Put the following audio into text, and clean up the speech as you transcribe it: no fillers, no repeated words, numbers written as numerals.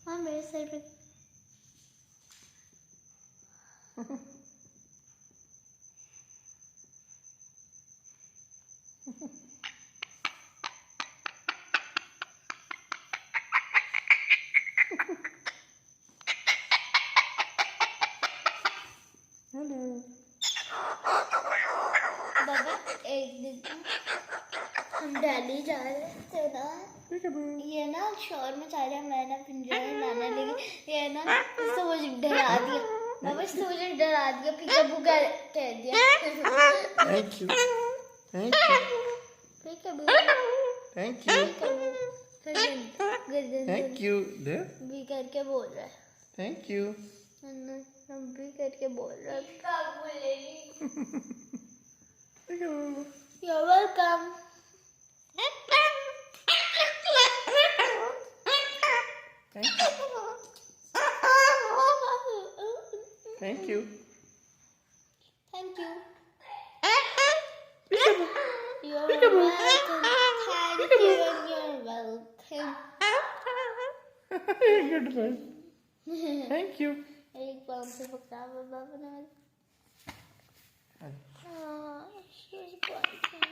हाँ मेरे सर पे हेलो बाबा एक दिन हम दिल्ली जा रहे थे ना, ये ना शोर मचा रहा है, मैं ना पिंजरे में लाने लगी, ये ना इसको मुझे डरा दिया बाबा, इसको मुझे डरा दिया, पीकाबू कह दिया। Thank you thank you peekaboo thank you गर्दन थैंक यू भी करके बोल रहा है, थैंक यू हम भी करके बोल रहा है। You're welcome. Thank you Thank you. You're welcome. Thank you and you're welcome. Good boy thank you एक पाँव से पकड़ा बाबा ने। हाँ, she was biting.